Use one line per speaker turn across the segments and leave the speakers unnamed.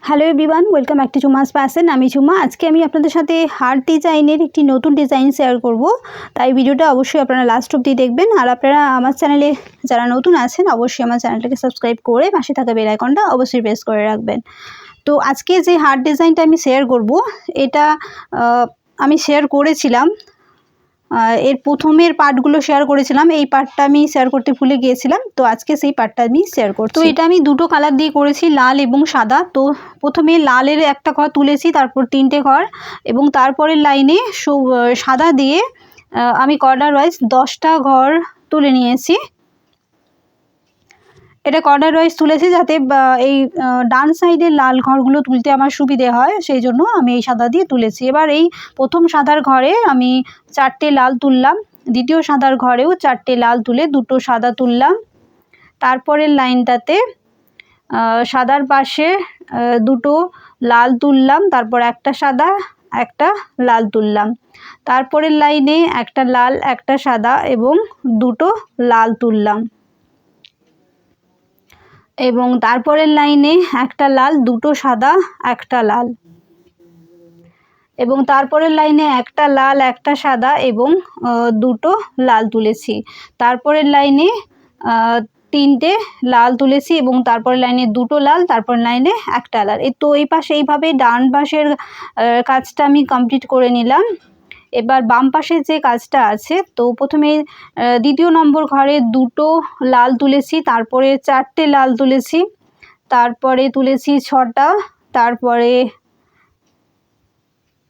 Hello everyone, welcome back to Jhuma's fashion. আমি ঝুমা। আজকে আমি আপনাদের সাথে হার্ট ডিজাইনের একটি নতুন ডিজাইন শেয়ার করব, তাই ভিডিওটা অবশ্যই আপনারা লাস্ট অবধি দেখবেন। আর আপনারা আমার চ্যানেলে যারা নতুন আছেন অবশ্যই আমার চ্যানেলটাকে সাবস্ক্রাইব করে পাশে থাকা বেল আইকনটা অবশ্যই প্রেস করে রাখবেন। তো আজকে যে হার্ট ডিজাইনটা আমি শেয়ার করব, এটা আমি শেয়ার করেছিলাম, এর প্রথমের পার্টগুলো শেয়ার করেছিলাম, এই পার্টটা আমি শেয়ার করতে ভুলে গিয়েছিলাম, তো আজকে সেই পার্টটা আমি শেয়ার করছি। তো এটা আমি দুটো কালার দিয়ে করেছি, লাল এবং সাদা। তো প্রথমে লালের একটা ঘর তুলেছি, তারপর তিনটে ঘর, এবং তারপরের লাইনে সাদা দিয়ে আমি কর্নার ওয়াইজ 10টা ঘর তুলে নিয়েছি। এটা কর্নার ওয়াইজ তুলেছি যাতে এই ডান সাইডের লাল ঘরগুলো তুলতে আমার সুবিধে হয়, সেই জন্য আমি এই সাদা দিয়ে তুলেছি। এবার এই প্রথম সাদার ঘরে আমি 4টে লাল তুললাম, দ্বিতীয় সাদার ঘরেও 4টে লাল তুলে দুটো সাদা তুললাম। তারপরের লাইনটাতে সাদার পাশে দুটো লাল তুললাম, তারপর একটা সাদা একটা লাল তুললাম। তারপরের লাইনে একটা লাল একটা সাদা এবং দুটো লাল তুললাম, এবং তারপরের লাইনে একটা লাল দুটো সাদা একটা লাল, এবং তারপরের লাইনে একটা লাল একটা সাদা এবং দুটো লাল তুলেছি। তারপরের লাইনে তিনটে লাল তুলেছি এবং তারপরের লাইনে দুটো লাল, তারপরের লাইনে একটা লাল। তো এই পাশে এইভাবে ডান পাশের কাজটা আমি কমপ্লিট করে নিলাম। এবার বাম পাশের যে কাজটা আছে, তো প্রথমে দ্বিতীয় নম্বর ঘরে দুটো লাল তুলেছি, তারপরে 4টে লাল তুলেছি, তারপরে তুলেছি 6টা, তারপরে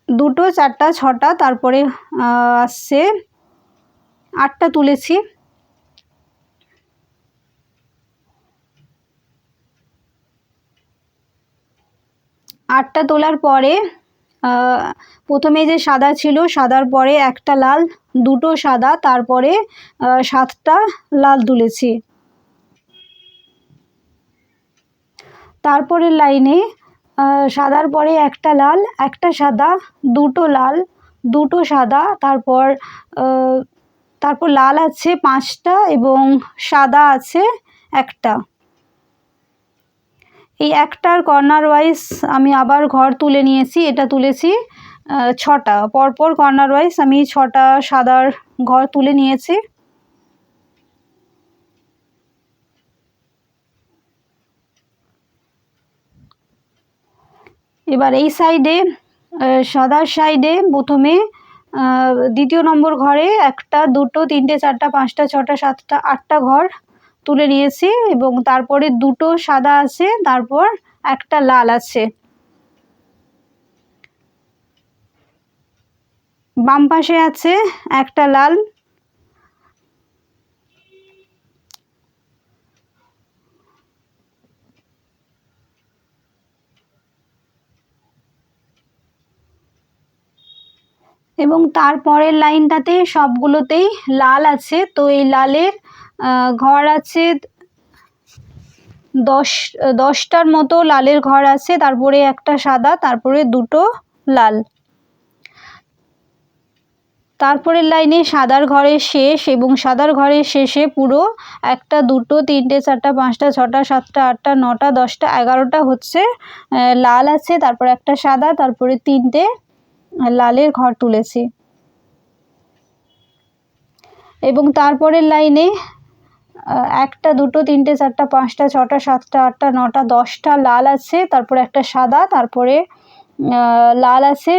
দুটো 4টা 6টা, তারপরে আসছে 8টা তুলেছি। আটটা তোলার পরে প্রথমে যে সাদা ছিল, সাদার পরে একটা লাল দুটো সাদা, তারপরে 7টা লাল তুলেছি। তারপরের লাইনে সাদার পরে একটা লাল একটা সাদা দুটো লাল দুটো সাদা, তারপর লাল আছে 5টা এবং সাদা আছে একটা। এই একটার কর্নার ওয়াইজ আমি আবার ঘর তুলে নিয়েছি, এটা তুলেছি 6টা, পরপর কর্নার ওয়াইজ আমি 6টা সাদার ঘর তুলে নিয়েছি। এবার এই সাইডে সাদার সাইডে প্রথমে দ্বিতীয় নম্বর ঘরে 1টা 2টো 3টে 4টা 5টা 6টা 7টা 8টা ঘর তুলে নিয়েছি, এবং তারপরে দুটো সাদা আছে, তারপর একটা লাল আছে। বাম পাশে আছে একটা লাল, এবং তারপরের লাইনটাতে সবগুলোতেই লাল আছে। তো এই লালের ঘর আছে 10টার মতো লালের ঘর আছে, তারপরে একটা সাদা, তারপরে দুটো লাল। তারপরের লাইনে সাদার ঘরের শেষ, এবং সাদার ঘরের শেষে পুরো 1টা 2টো 3টে 4টা 5টা 6টা 7টা 8টা 9টা 10টা 11টা হচ্ছে লাল আছে, তারপর একটা সাদা, তারপরে 3টে লালের ঘর তুলেছি। এবং তারপরের লাইনে 1টা 2টো 3টে 4টা 5টা 6টা 7টা 8টা 9টা 10টা লাল আছে, তারপরে একটা সাদা, তারপরে লাল আছে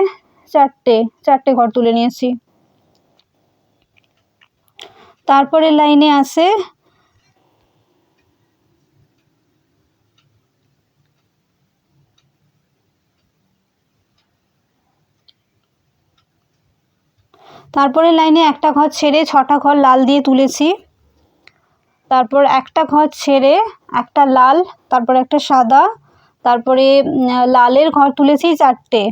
4টে ঘর তুলে নিয়েছি। তারপরের লাইনে আছে তারপরের লাইনে একটা ঘর ছেড়ে 6টা ঘর লাল দিয়ে তুলেছি, তারপর একটা ঘর ছেড়ে একটা লাল, তারপর একটা সাদা, তারপরে লালের ঘর তুলেছি 4টে।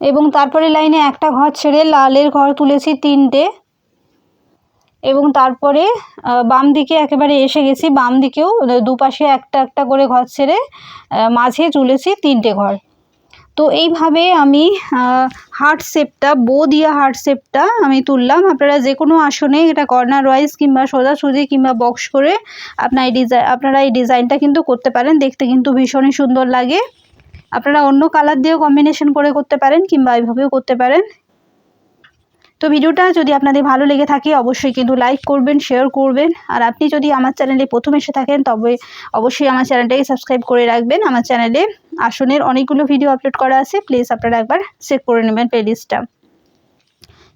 এবং তারপরে লাইনে একটা ঘর ছেড়ে লালের ঘর তুলেছি 3টে, এবং তারপরে বাম দিকে একেবারে এসে গেছি, বাম দিকেও দুপাশে একটা একটা করে ঘর ছেড়ে মাঝে তুলেছি 3টে ঘর। তো এইভাবে আমি হার্ট শেপটা, বো দিয়া হার্ট শেপটা আমি তুললাম। আপনারা যে কোনো আসনে এটা কর্নার ওয়াইজ কিংবা সোজাসুজি কিংবা বক্স করে আপনারা এই ডিজাইনটা কিন্তু করতে পারেন। দেখতে কিন্তু ভীষণই সুন্দর লাগে। আপনারা অন্য কালার দিয়েও কম্বিনেশন করে করতে পারেন কিংবা এইভাবেও করতে পারেন। তো ভিডিওটা যদি আপনাদের ভালো লেগে থাকে অবশ্যই কিন্তু লাইক করবেন, শেয়ার করবেন। আর আপনি যদি আমার চ্যানেলে প্রথম এসে থাকেন তবে অবশ্যই আমার চ্যানেলটাকে সাবস্ক্রাইব করে রাখবেন। আমার চ্যানেলে আসনের অনেকগুলো ভিডিও আপলোড করা আছে, প্লিজ আপনারা একবার চেক করে নেবেন প্লেলিস্টটা,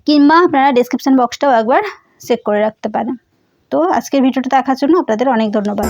কিংবা আপনারা ডেসক্রিপশন বক্সটাও একবার চেক করে রাখতে পারেন। তো আজকের ভিডিওটা দেখার জন্য আপনাদের অনেক ধন্যবাদ।